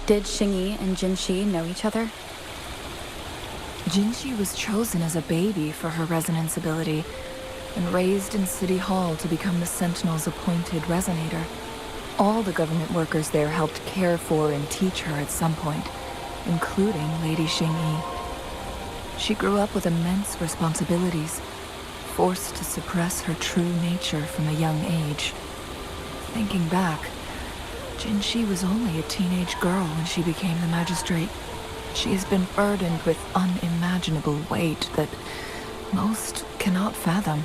Did Xingyi and Jinshi know each other? Jinshi was chosen as a baby for her resonance ability and raised in City Hall to become the Sentinel's appointed resonator. All the government workers there helped care for and teach her at some point, including Lady Xingyi. She grew up with immense responsibilities, forced to suppress her true nature from a young age. Thinking back, Jinshi was only a teenage girl when she became the magistrate. She has been burdened with unimaginable weight that most cannot fathom.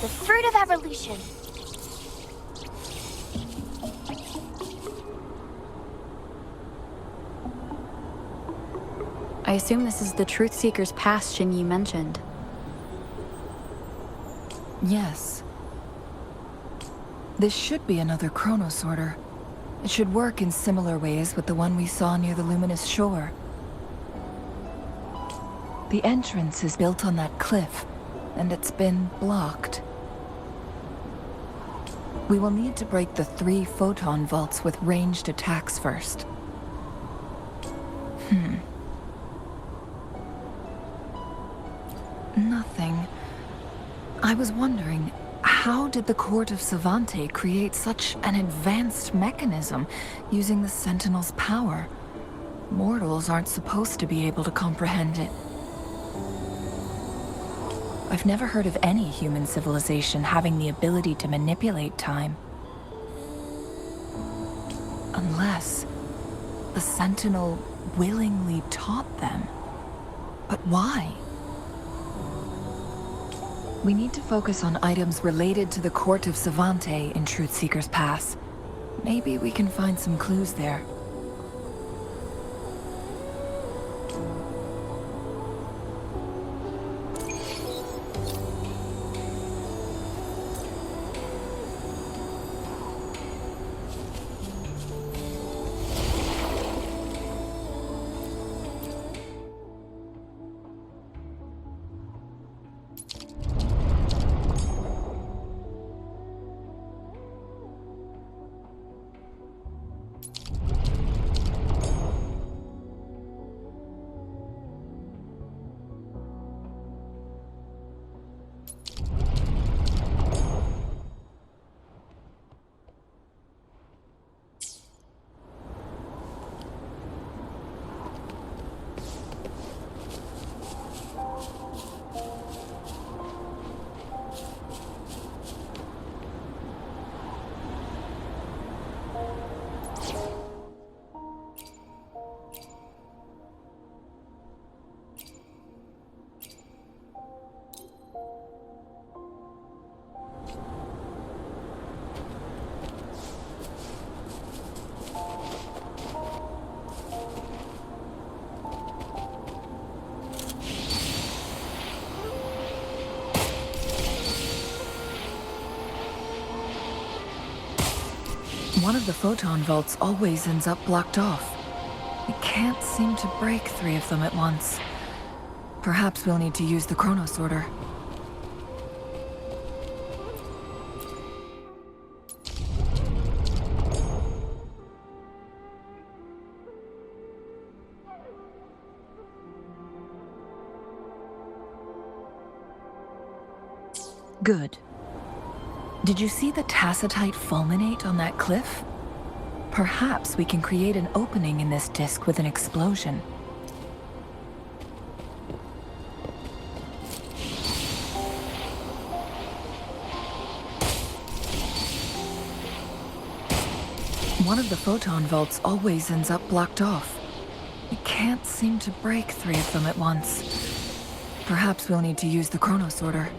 The fruit of evolution. I assume this is the Truth Seeker's pass Xingyi mentioned. Yes. This should be another chronosorter. It should work in similar ways with the one we saw near the luminous shore. The entrance is built on that cliff, and it's been blocked. We will need to break the 3 photon vaults with ranged attacks first. Nothing. I was wondering, how did the Court of Savante create such an advanced mechanism using the Sentinel's power? Mortals aren't supposed to be able to comprehend it. I've never heard of any human civilization having the ability to manipulate time. Unless the Sentinel willingly taught them. But why? We need to focus on items related to the Court of Savante in Truth Seeker's Pass. Maybe we can find some clues there. One of the photon vaults always ends up blocked off. We can't seem to break 3 of them at once. Perhaps we'll need to use the chronosorter. Good. Did you see the tacitite fulminate on that cliff? Perhaps we can create an opening in this disk with an explosion. One of the photon vaults always ends up blocked off. We can't seem to break 3 of them at once. Perhaps we'll need to use the chronosorter.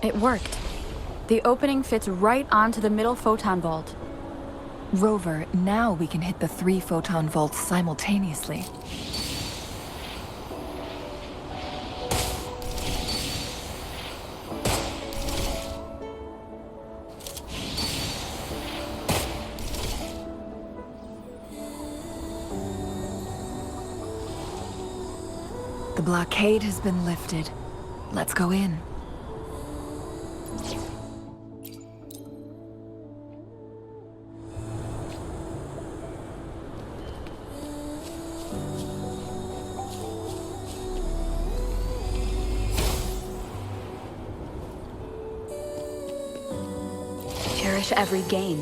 It worked. The opening fits right onto the middle photon vault. Rover, now we can hit the 3 photon vaults simultaneously. The blockade has been lifted. Let's go in. Cherish every gain.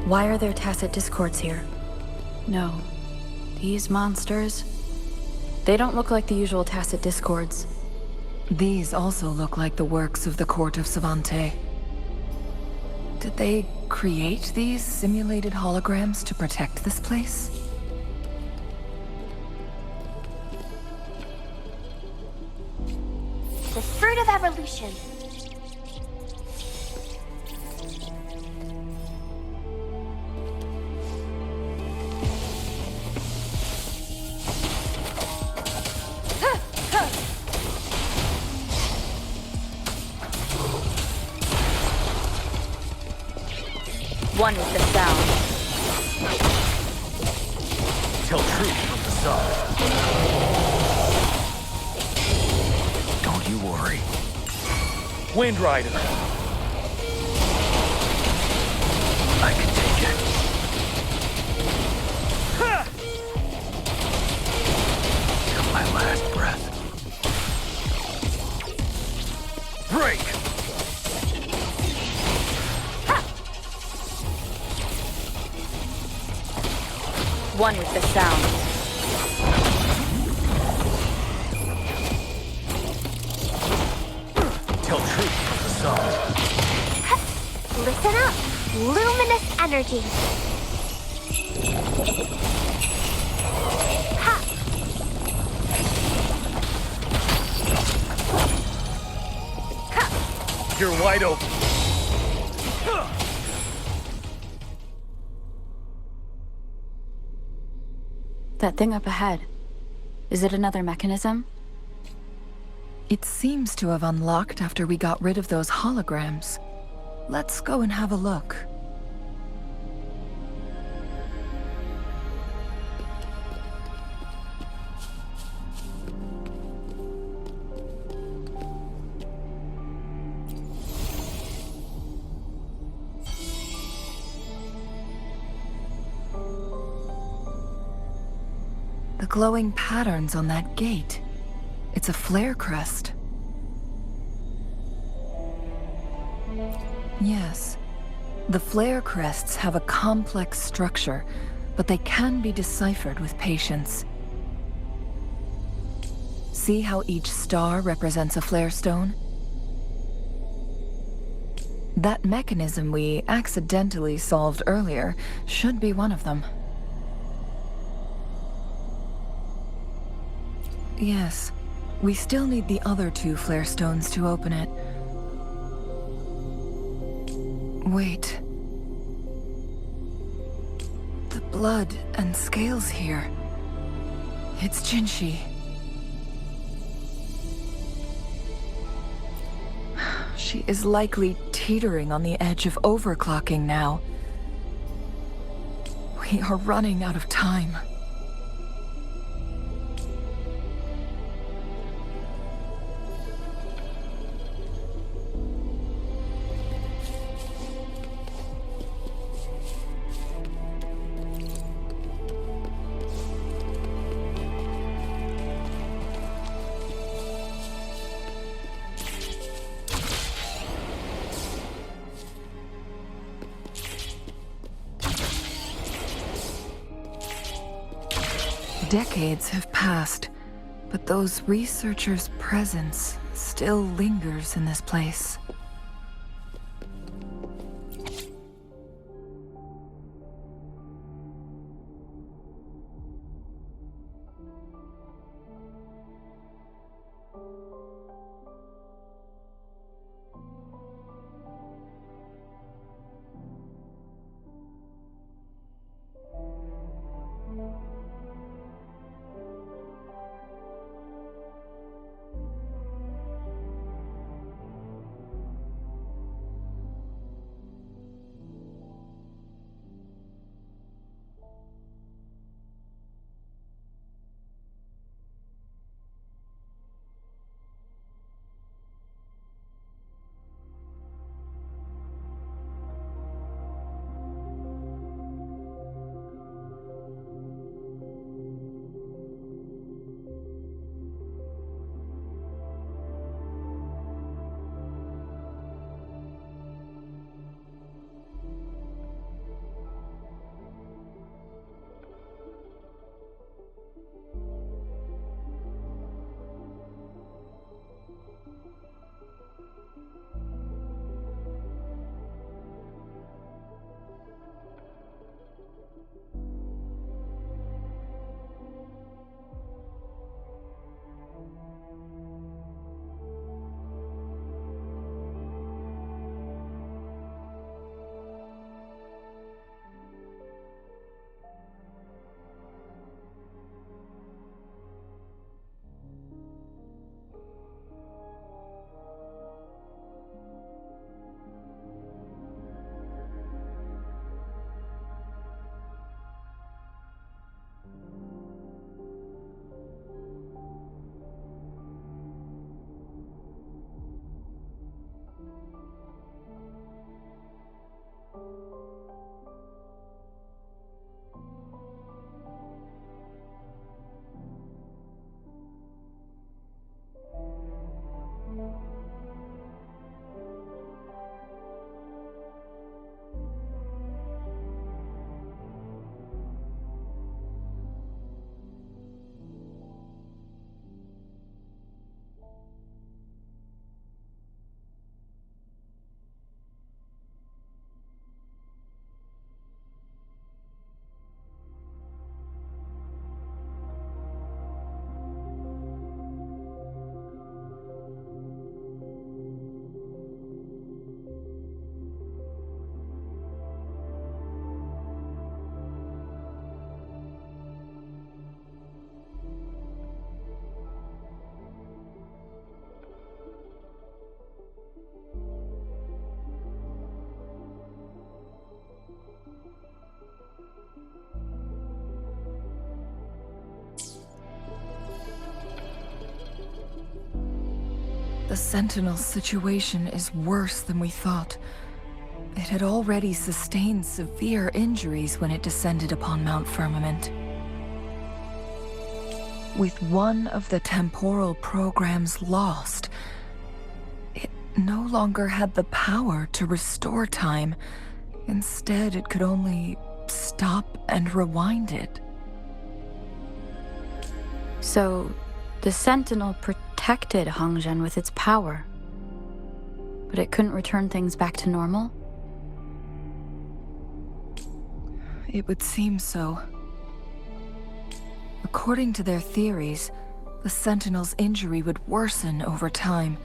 Why are there tacit discords here? No. These monsters... They don't look like the usual tacit discords. These also look like the works of the Court of Savante. Did they create these simulated holograms to protect this place? The fruit of evolution. One with the sound. Tell truth from the side. Don't you worry. Wind Rider. I can take it. Ha! Till my last breath. Break! One with the sound. Tell truth from the side. Listen up. Luminous energy. Ha! Ha! You're wide open. That thing up ahead. Is it another mechanism? It seems to have unlocked after we got rid of those holograms. Let's go and have a look. The glowing patterns on that gate. It's a flare crest. Yes. The flare crests have a complex structure, but they can be deciphered with patience. See how each star represents a flare stone? That mechanism we accidentally solved earlier should be one of them. Yes, we still need the other 2 flare stones to open it. Wait. The blood and scales here. It's Jinshi. She is likely teetering on the edge of overclocking now. We are running out of time. Decades have passed, but those researchers' presence still lingers in this place. The Sentinel's situation is worse than we thought. It had already sustained severe injuries when it descended upon Mount Firmament. With one of the temporal programs lost, it no longer had the power to restore time. Instead, it could only stop and rewind it. So, the Sentinel protected Hongzhen with its power, but it couldn't return things back to normal? It would seem so. According to their theories, the Sentinel's injury would worsen over time,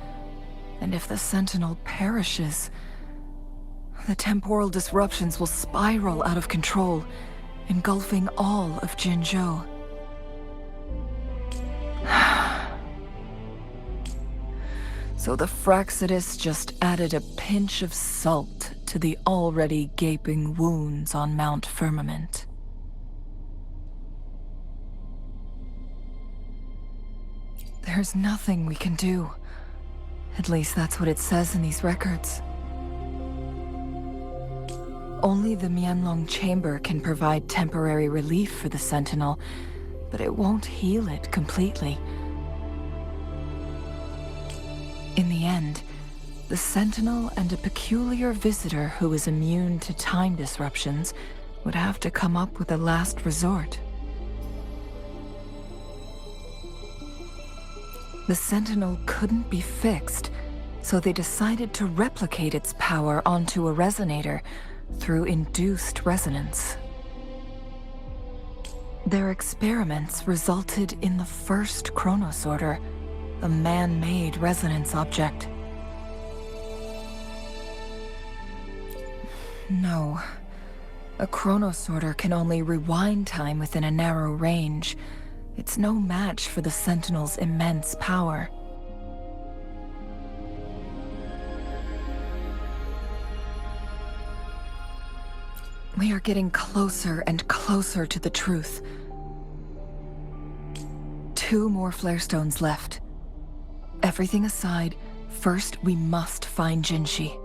and if the Sentinel perishes, the temporal disruptions will spiral out of control, engulfing all of Jinzhou. So the Fraxidus just added a pinch of salt to the already gaping wounds on Mount Firmament. There's nothing we can do. At least that's what it says in these records. Only the Mianlong chamber can provide temporary relief for the Sentinel, but it won't heal it completely. In the end, the Sentinel and a peculiar visitor who is immune to time disruptions would have to come up with a last resort. The Sentinel couldn't be fixed, so they decided to replicate its power onto a resonator through induced resonance. Their experiments resulted in the first chronosorter, a man-made resonance object. No. A chronosorter can only rewind time within a narrow range. It's no match for the Sentinel's immense power. We are getting closer and closer to the truth. 2 more flare stones left. Everything aside, first we must find Jinshi.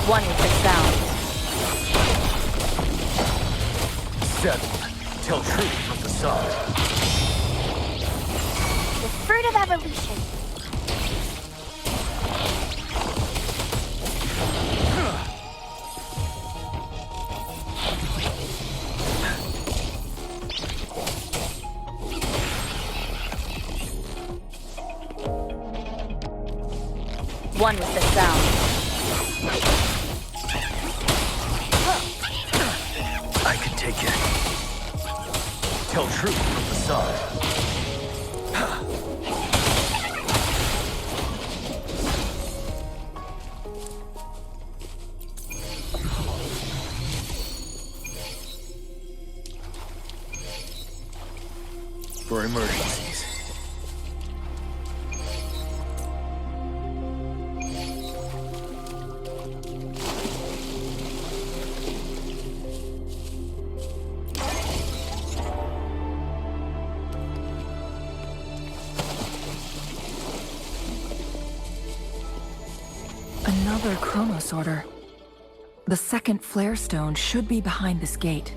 One with the sound. 7. Tell truth from the sun. The fruit of evolution. One with the sound. I can take it. Tell truth from the sun. For emergencies. Another chronosorter. The second flare stone should be behind this gate.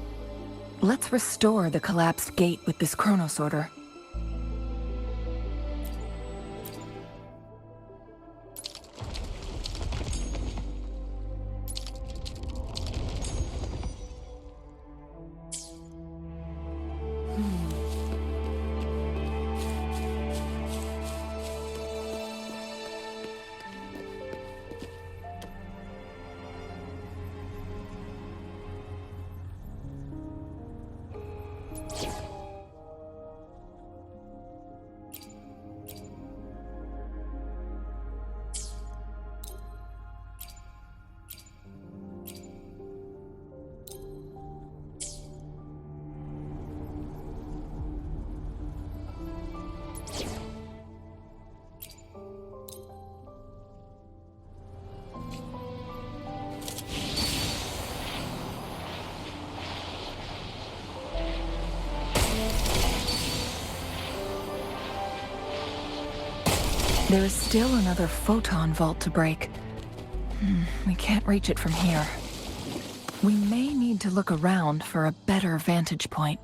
Let's restore the collapsed gate with this chronosorter. There is still another photon vault to break. We can't reach it from here. We may need to look around for a better vantage point.